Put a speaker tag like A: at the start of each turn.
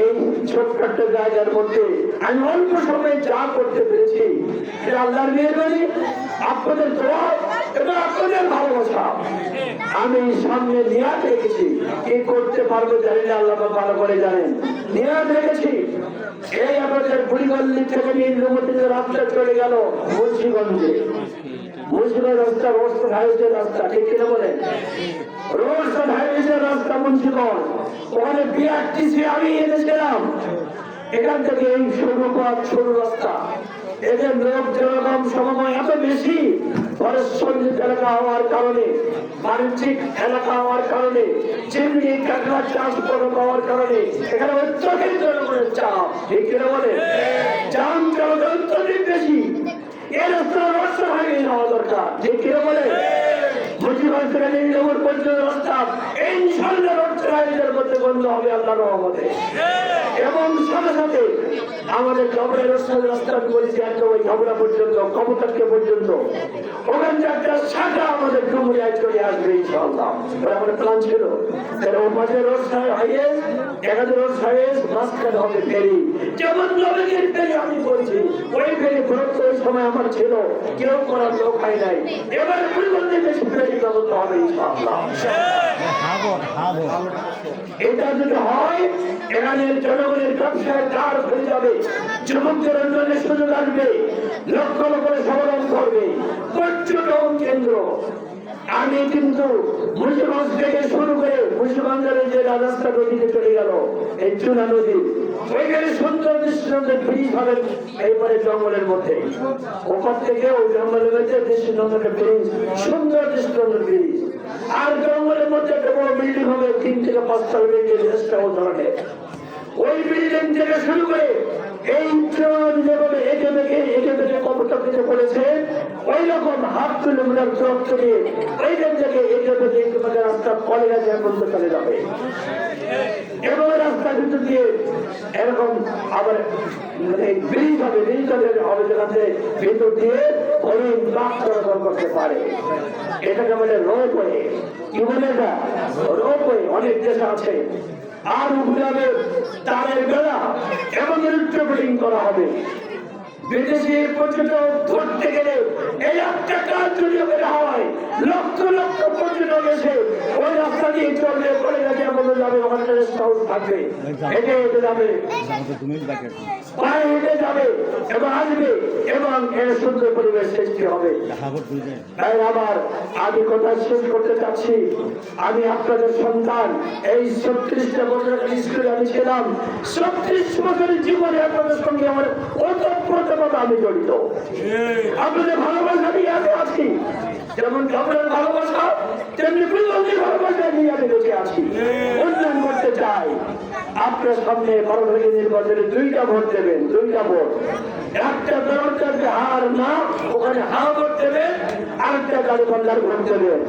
A: এই ছোট্ট একটা জায়গার মধ্যে আমি অল্প সময়ে যা করতে পেরেছি এটা আল্লাহর মেহেরবানি, আপনাদের দোয়া এবং আপনাদের ভালোবাসা। আমি সামনে নিয়াত রেখেছি, কি করতে পারবো জানি না, আল্লাহ ভালো করে জানেন। নিয়াত রেখেছি এই আমাদের বুড়িগল্লি থেকে নীলমতির রাস্তা চলে গেল মুন্সিগঞ্জে। মুন্সিগঞ্জ রাস্তা রোস্টার হাইওয়ের রাস্তা, ঠিক কিনা বলেন? রোস্টার হাইওয়ের রাস্তা মুন্সিগঞ্জ, ওখানে বিআরটিসি আমি এনেছিলাম। এখান থেকে এই সরু পথ, সরু রাস্তা, এদের লোক জনগণ সমময় এত বেশি, ফরেস্ট এলাকা হওয়ার কারণে, বাণিজ্যিক এলাকা হওয়ার কারণে, চিমনি কাঁকড়া চাষ হওয়ার কারণে এখানে অত্যধিক জনগণের চাপ, ঠিক কিনা বলে? যান চলাচল অত্যধিক বেশি, এই রাস্তা রাস্তা ভাঙিয়ে নেওয়া দরকার, ঠিক কিনা বলে? মুন্সিগঞ্জ থেকে নীলনগর পর্যন্ত রাস্তা ইনশাআল্লাহ রোডের মধ্যে বন্ধ হবে আল্লাহর রহমতে। এবং সাথে সাথে আমাদের জবরের রাস্তা বলেছি একটা ওই ঝগড়া পর্যন্ত, কবতারকে পর্যন্ত, ওখান থেকে একটা শাখা আমাদের ডুমুরিয়ায় চলে আসবে ইনশাআল্লাহ। আমাদের প্ল্যান ছিল ও পাশে রোড হাইওয়েজ, একাধিক রোড হাইওয়েজ, মাঝখানে হবে ফেরি, যেমন নবীর ফেরি আমি বলছি, ওই ফেরি ফেরত ওই সময় আমার ছিল, কেউ করার লোক হয় নাই। এবার পরিবর্তে বেশি ফেরি ব্যবস্থা হবে ইনশাআল্লাহ। এটা যদি হয় এখানের জনগণের ব্যবসায় দ্বার খুলে যাবে, যুবকদের উন্নয়নের সুযোগ আসবে, লক্ষ লক্ষ সমাধান করবে, পর্যটন কেন্দ্র। আমি কিন্তু মুন্সিগঞ্জ থেকে শুরু করে মুন্সিগঞ্জের যে রাস্তা নদীতে চলে গেল, এই চুনা নদী, ওইখানে সুন্দর দৃষ্টিনন্দন ব্রিজ হবে এইবারে জঙ্গলের মধ্যে, ওপর থেকে ওই জঙ্গলের মধ্যে দৃষ্টিনন্দনের ব্রিজ, সুন্দর দৃষ্টিনন্দন ব্রিজ। আর জঙ্গলের মধ্যে একটা বড় বিল্ডিং হবে, 3 থেকে 5 তলা বিল্ডিং, ও ধরনের। ওই বিল্ডিং থেকে শুরু করে এই যেভাবে এঁকে বেঁকে কবরটা কিছু করেছে, ওই রকম 1/2 কিলোমিটার দূরত্ব নিয়ে ওইখান থেকে এঁকে বেঁকে রাস্তা কলেরা যায় বন্ধ চলে যাবে। এবং রাস্তা ভিতর দিয়ে এরকম আবার ব্রিজ হবে, যেখানে ভিতর দিয়ে হরিণ বাঘ চলাচল করতে পারে। এটাকে বলে রোপওয়ে। কি বলে এটা? রোপওয়ে অনেক দেশে আছে। আর উপরে তারের বেড়া এবং ইলেকট্রিক করা হবে। বিদেশি পর্যটক ধরতে গেলে এই একটা কাজ যদি বের হয়, লক্ষ লক্ষ পর্যটক এসে ওই রাস্তা দিয়ে চলবে, পরে গেছে বলে যাবে, ওখানে রেস্ট হাউস থাকবে, হেঁটে হেঁটে যাবে, পায়ে হেঁটে যাবে এবং আসবে, এবং এর সুন্দর পরিবেশ সৃষ্টি হবে। তাই আবার আমি কথা শেষ করতে চাচ্ছি, আমি আপনাদের সন্তান, এই 36টা বছর স্কুলে আমি ছিলাম, 36 বছরের জীবনে আপনাদের সঙ্গে আমার ওতপ্রোত আমি জড়িত। আপনাদের ভালোবাসা নিয়ে আমি আছি, যেমন আপনাদের ভালোবাসা তেমনি পরিবারের ভালোবাসা নিয়ে আমি বেঁচে আছি, উন্নয়ন করতে চাই। আপনার সামনে 12 তারিখে নির্বাচনে 2টা ভোট দেবেন, 2টা ভোট, একটা দরকারকে হার না, ওখানে হা ভোট দেবেন, আরেকটা গাড়ি পাল্লার ভোট দেবেন।